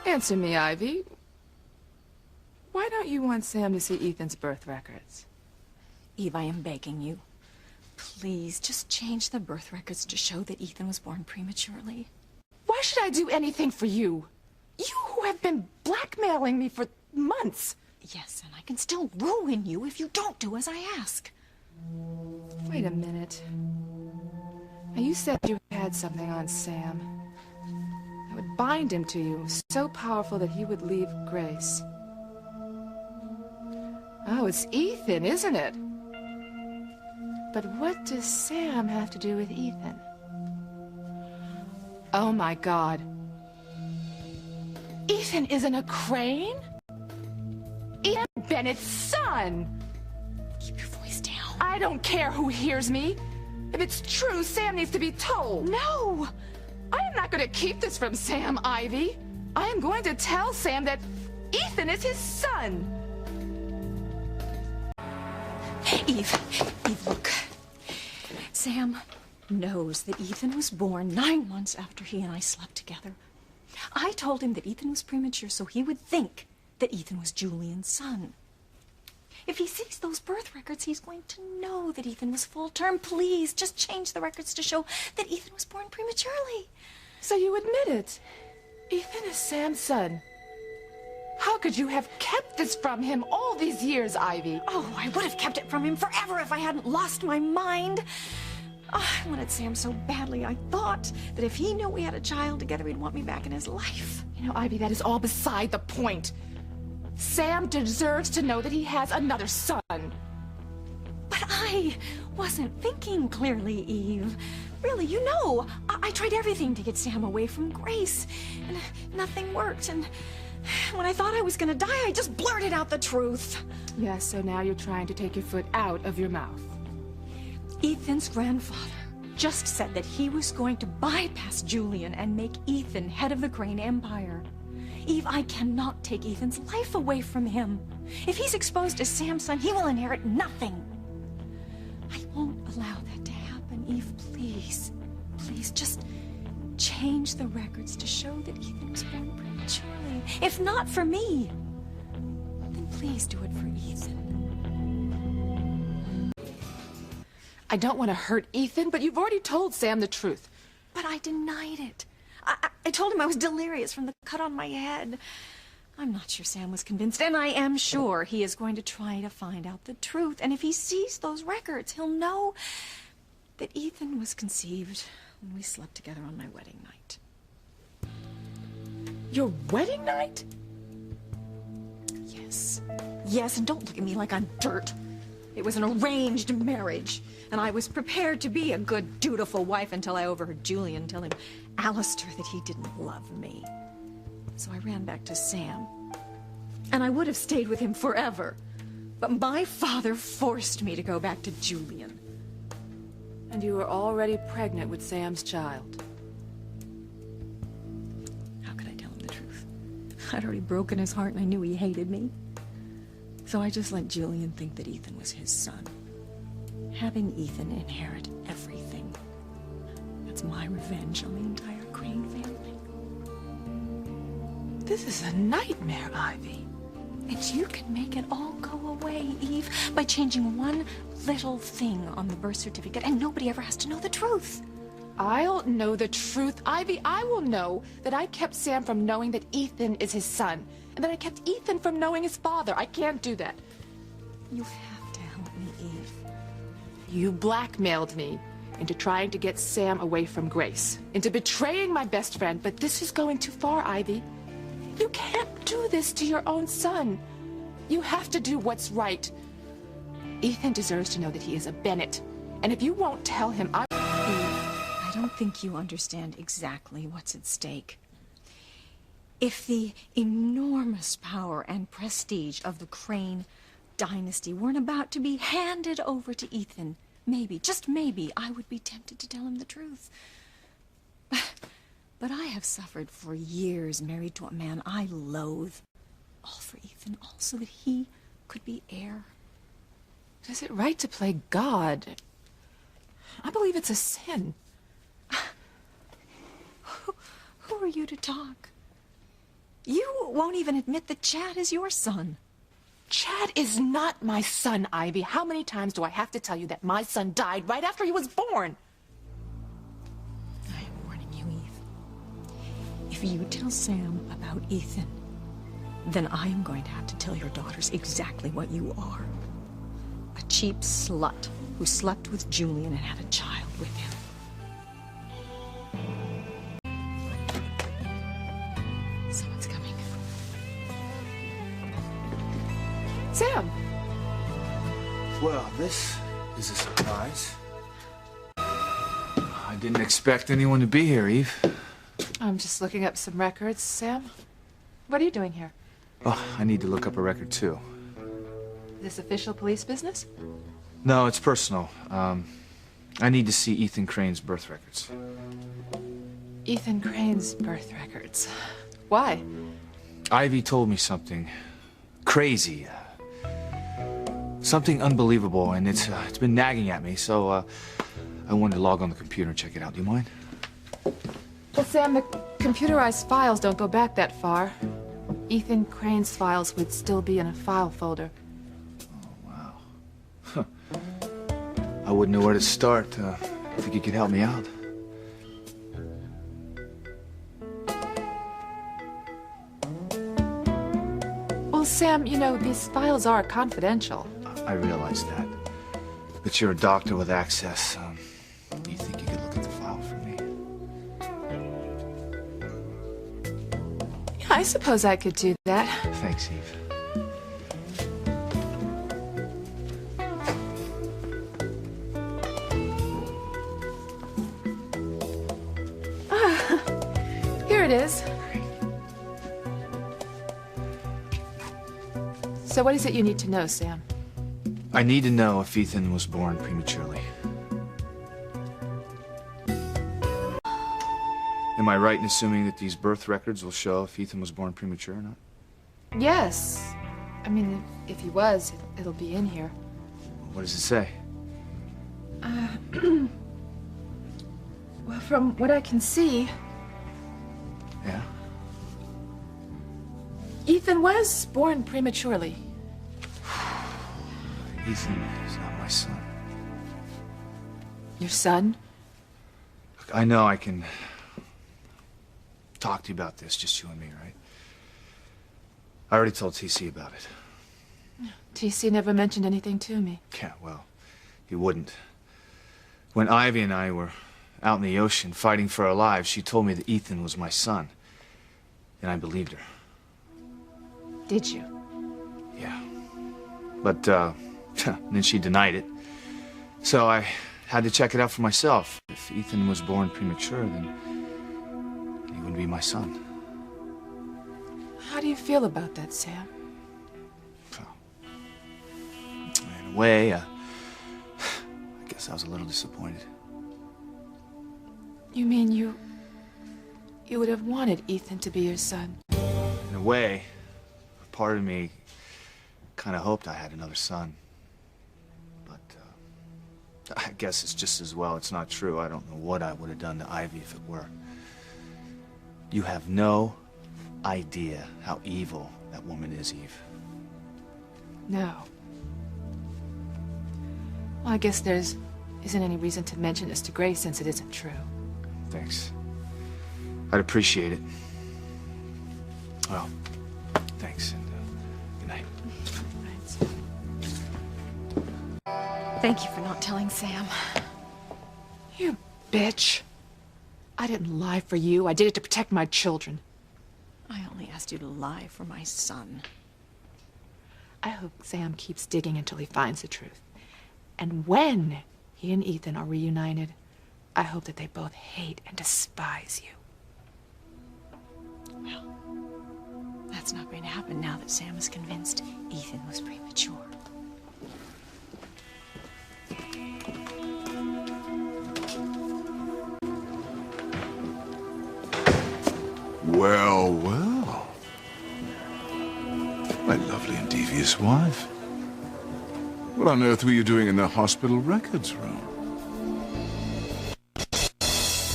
Answer me, Ivy. Why don't you want Sam to see Ethan's birth records? Eve, I am begging you. Please, just change the birth records to show that Ethan was born prematurely. Why should I do anything for you? You who have been blackmailing me for months. Yes, and I can still ruin you if you don't do as I ask. Wait a minute. Now, you said you had something on Sam that would bind him to you, so powerful that he would leave Grace. Oh, it's Ethan, isn't it? But what does Sam have to do with Ethan? Oh my God. Ethan isn't a Crane? Ethan Bennett's son! Keep your voice down. I don't care who hears me. If it's true, Sam needs to be told. No! I am not going to keep this from Sam, Ivy. I am going to tell Sam that Ethan is his son. Eve, look. Sam knows that Ethan was born 9 months after he and I slept together. I told him that Ethan was premature so he would think that Ethan was Julian's son. If he sees those birth records, he's going to know that Ethan was full term. Please, just change the records to show that Ethan was born prematurely. So you admit it. Ethan is Sam's son. How could you have kept this from him all these years, Ivy? Oh, I would have kept it from him forever if I hadn't lost my mind. Oh, I wanted Sam so badly. I thought that if he knew we had a child together, he'd want me back in his life. You know, Ivy, that is all beside the point. Sam deserves to know that he has another son. But I wasn't thinking clearly, Eve. Really, you know, I tried everything to get Sam away from Grace, and nothing worked. And when I thought I was gonna die, I just blurted out the truth. Yes, so now you're trying to take your foot out of your mouth. Ethan's grandfather just said that he was going to bypass Julian and make Ethan head of the Crane Empire. Eve, I cannot take Ethan's life away from him. If he's exposed as Sam's son, he will inherit nothing. I won't allow that to happen, Eve, please. Please, just change the records to show that Ethan was born prematurely. If not for me, then please do it for Ethan. I don't want to hurt Ethan, but you've already told Sam the truth. But I denied it. I told him I was delirious from the cut on my head. I'm not sure Sam was convinced, and I am sure he is going to try to find out the truth. And if he sees those records, he'll know that Ethan was conceived when we slept together on my wedding night. Your wedding night? Yes. Yes, and don't look at me like I'm dirt. It was an arranged marriage, and I was prepared to be a good, dutiful wife until I overheard Julian tell him, Alistair, that he didn't love me. So I ran back to Sam, and I would have stayed with him forever, but my father forced me to go back to Julian. And you were already pregnant with Sam's child. How could I tell him the truth? I'd already broken his heart, and I knew he hated me. So I just let Julian think that Ethan was his son. Having Ethan inherit everything. That's my revenge on the entire Crane family. This is a nightmare, Ivy. And you can make it all go away, Eve, by changing one little thing on the birth certificate, and nobody ever has to know the truth. I'll know the truth, Ivy. I will know that I kept Sam from knowing that Ethan is his son, and that I kept Ethan from knowing his father. I can't do that. You have to help me, Eve. You blackmailed me into trying to get Sam away from Grace, into betraying my best friend, but this is going too far, Ivy. You can't do this to your own son. You have to do what's right. Ethan deserves to know that he is a Bennett, and if you won't tell him, Eve, I don't think you understand exactly what's at stake. If the enormous power and prestige of the Crane dynasty weren't about to be handed over to Ethan, maybe, just maybe, I would be tempted to tell him the truth. But I have suffered for years married to a man I loathe. All for Ethan, all so that he could be heir. Is it right to play God? I believe it's a sin. Who are you to talk? You won't even admit that Chad is your son. Chad is not my son, Ivy. How many times do I have to tell you that my son died right after he was born? I am warning you, Eve. If you tell Sam about Ethan, then I am going to have to tell your daughters exactly what you are. A cheap slut who slept with Julian and had a child with him. Someone's coming. Sam! Well, this is a surprise. I didn't expect anyone to be here, Eve. I'm just looking up some records. Sam, what are you doing here? Oh, I need to look up a record, too. This official police business? No, it's personal. I need to see Ethan Crane's birth records. Ethan Crane's birth records. Why? Ivy told me something crazy. Something unbelievable, and it's been nagging at me, so I wanted to log on the computer and check it out. Do you mind? Well, Sam, the computerized files don't go back that far. Ethan Crane's files would still be in a file folder. Oh, wow. Huh. I wouldn't know where to start. I think you could help me out. Well, Sam, you know, these files are confidential. I realize that. But you're a doctor with access. Do you think you could look at the file for me? Yeah, I suppose I could do that. Thanks, Eve. Here it is. So what is it you need to know, Sam? I need to know if Ethan was born prematurely. Am I right in assuming that these birth records will show if Ethan was born premature or not? Yes. I mean, if he was, it'll be in here. What does it say? Well, from what I can see, Yeah? Ethan was born prematurely. Ethan is not my son. Your son? Look, I know I can talk to you about this, just you and me, right? I already told TC about it. TC never mentioned anything to me. Yeah, well, he wouldn't. When Ivy and I were out in the ocean fighting for our lives, she told me that Ethan was my son. And I believed her. Did you? Yeah. But, then she denied it. So I had to check it out for myself. If Ethan was born premature, then he wouldn't be my son. How do you feel about that, Sam? So, in a way, I guess I was a little disappointed. You mean you would have wanted Ethan to be your son? In a way, part of me kind of hoped I had another son. But I guess it's just as well it's not true. I don't know what I would have done to Ivy if it were. You have no idea how evil that woman is, Eve. No. Well, I guess there isn't any reason to mention this to Grace since it isn't true. Thanks. I'd appreciate it. Well, thanks, and good night. Thank you for not telling Sam. You bitch. I didn't lie for you. I did it to protect my children. I only asked you to lie for my son. I hope Sam keeps digging until he finds the truth. And when he and Ethan are reunited, I hope that they both hate and despise you. Well, that's not going to happen now that Sam is convinced Ethan was premature. Well, well. My lovely and devious wife. What on earth were you doing in the hospital records room?